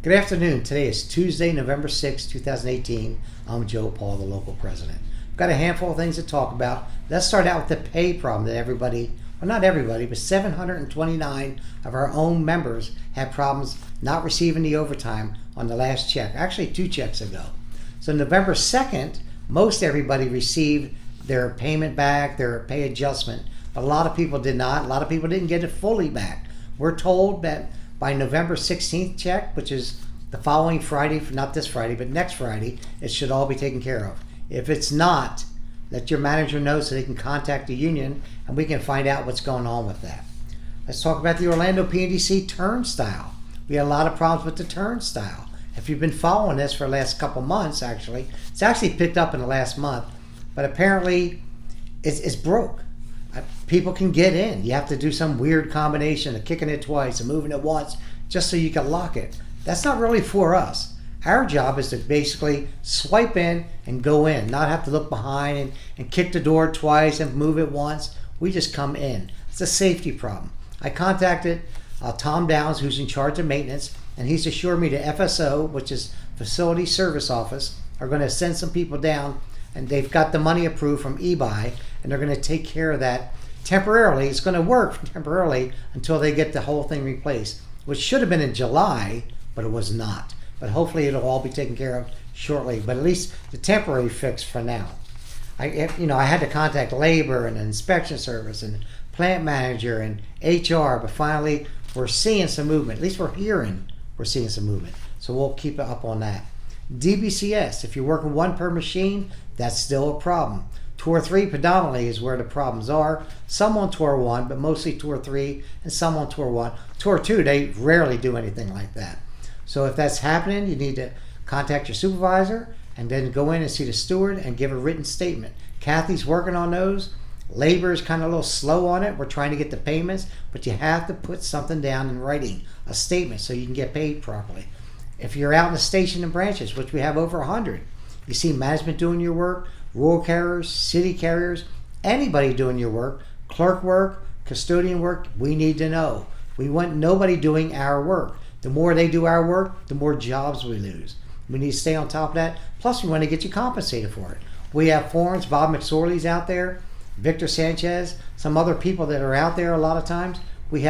Good afternoon. Today is Tuesday, November 6, 2018. I'm Joe Paul, the local president. I've got a handful of things to talk about. Let's start out with the pay problem that everybody, well, not everybody, but 729 of our own members had problems not receiving the overtime on the last check. Actually, 2 checks ago. So November 2nd, most everybody received their payment back, their pay adjustment, but a lot of people did not. A lot of people didn't get it fully back. We're told that by November 16th check, which is the following Friday, not this Friday, but next Friday, it should all be taken care of. If it's not, let your manager know so they can contact the union and we can find out what's going on with that. Let's talk about the Orlando PNDC turnstile. We had a lot of problems with the turnstile. If you've been following this for the last couple months, it's actually picked up in the last month, but apparently it's broke. People can get in. You have to do some weird combination of kicking it twice and moving it once just so you can lock it. That's not really for us. Our job is to basically swipe in and go in, not have to look behind and kick the door twice and move it once. We just come in. It's a safety problem. I contacted Tom Downs, who's in charge of maintenance, and he's assured me the FSO, which is Facility Service Office, are going to send some people down, and they've got the money approved from eBuy, and they're going to take care of that temporarily. It's going to work temporarily until they get the whole thing replaced, which should have been in July, but it was not. But hopefully it'll all be taken care of shortly, but at least the temporary fix for now. I had to contact labor and inspection service and plant manager and HR, but finally we're seeing some movement. At least we're seeing some movement. So we'll keep up on that. DBCS, if you're working one per machine, that's still a problem. Tour 3 predominantly is where the problems are. Some on Tour 1, but mostly Tour 3 and some on Tour 1. Tour 2, they rarely do anything like that. So if that's happening, you need to contact your supervisor and then go in and see the steward and give a written statement. Kathy's working on those. Labor is kind of a little slow on it. We're trying to get the payments, but you have to put something down in writing, a statement, so you can get paid properly. If you're out in the station and branches, which we have over 100, you see management doing your work, rural carriers, city carriers, anybody doing your work, clerk work, custodian work, we need to know. We want nobody doing our work. The more they do our work, the more jobs we lose. We need to stay on top of that. Plus, we want to get you compensated for it. We have forms. Bob McSorley's out there, Victor Sanchez, some other people that are out there a lot of times. We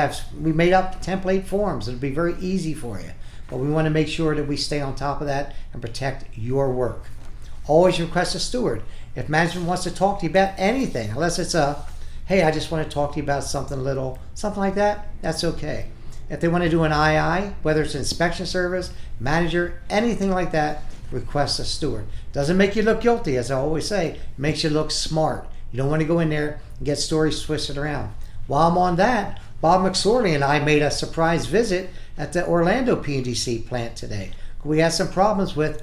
made up template forms. It'll be very easy for you. But we want to make sure that we stay on top of that and protect your work. Always request a steward. If management wants to talk to you about anything, unless it's hey, I just want to talk to you about something like that, that's okay. If they want to do an II, whether it's inspection service, manager, anything like that, request a steward. Doesn't make you look guilty, as I always say. It makes you look smart. You don't want to go in there and get stories twisted around. While I'm on that, Bob McSorley and I made a surprise visit at the Orlando PNDC plant today. We had some problems with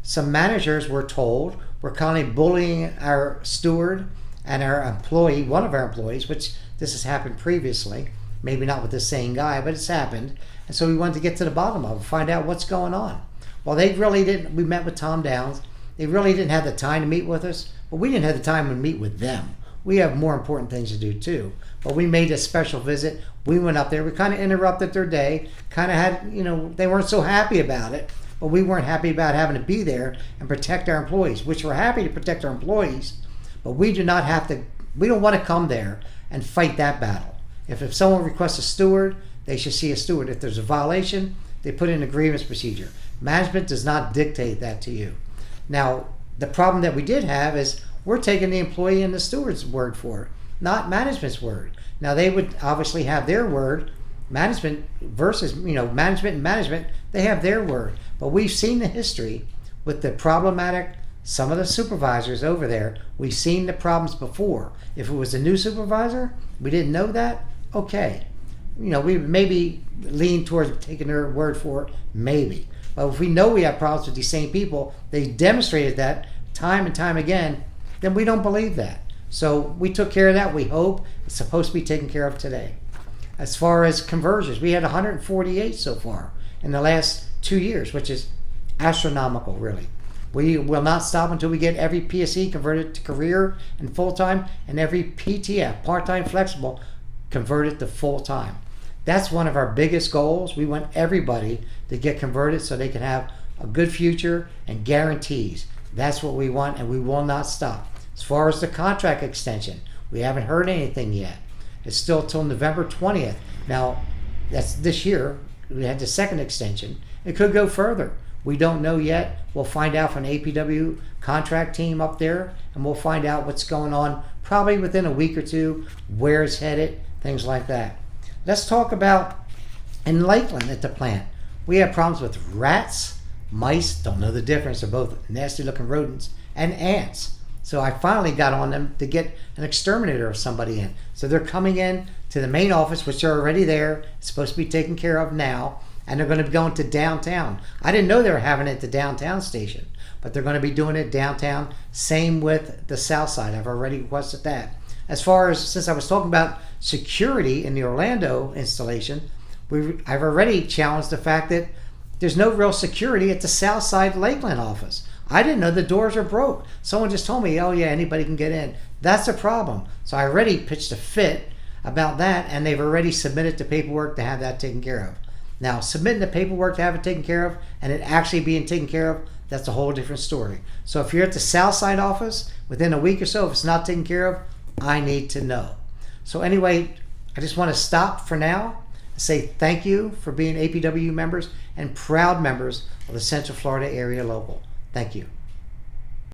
some managers, we're told, were kind of bullying our steward and our employee, one of our employees, which this has happened previously. Maybe not with the same guy, but it's happened. And so we wanted to get to the bottom of it, find out what's going on. Well, they really didn't. We met with Tom Downs. They really didn't have the time to meet with us, but we didn't have the time to meet with them. We have more important things to do too. But we made a special visit. We went up there. We kind of interrupted their day. Kind of had, they weren't so happy about it, but we weren't happy about having to be there and protect our employees, which we're happy to protect our employees, but we don't want to come there and fight that battle. If someone requests a steward, they should see a steward. If there's a violation, they put in a grievance procedure. Management does not dictate that to you. Now, the problem that we did have is we're taking the employee and the steward's word for it, not management's word. Now, they would obviously have their word. Management versus, management and management, they have their word. But we've seen the history with the problematic, some of the supervisors over there. We've seen the problems before. If it was a new supervisor, we didn't know that, okay. We maybe lean towards taking their word for it, maybe. But if we know we have problems with these same people, they demonstrated that time and time again, then we don't believe that. So we took care of that, we hope. It's supposed to be taken care of today. As far as conversions, we had 148 so far in the last 2 years, which is astronomical, really. We will not stop until we get every PSE converted to career and full-time, and every PTF, part-time flexible, converted to full-time. That's one of our biggest goals. We want everybody to get converted so they can have a good future and guarantees. That's what we want, and we will not stop. As far as the contract extension, we haven't heard anything yet. It's still till November 20th. Now, that's this year. We had the second extension. It could go further. We don't know yet. We'll find out from the APW contract team up there, and we'll find out what's going on probably within a week or two, where it's headed, things like that. Let's talk about in Lakeland at the plant. We have problems with rats, mice, don't know the difference. They're both nasty looking rodents, and ants. So I finally got on them to get an exterminator of somebody in. So they're coming in to the main office, which are already there. It's supposed to be taken care of now. And they're going to be going to downtown. I didn't know they were having it at the downtown station, but they're going to be doing it downtown. Same with the south side. I've already requested that. As far as, since I was talking about security in the Orlando installation, I've already challenged the fact that there's no real security at the south side Lakeland office. I didn't know the doors are broke. Someone just told me, oh yeah, anybody can get in. That's a problem. So I already pitched a fit about that, and they've already submitted the paperwork to have that taken care of. Now, submitting the paperwork to have it taken care of and it actually being taken care of, that's a whole different story. So if you're at the south side office, within a week or so, if it's not taken care of, I need to know. So anyway, I just want to stop for now and say thank you for being APW members and proud members of the Central Florida Area Local. Thank you.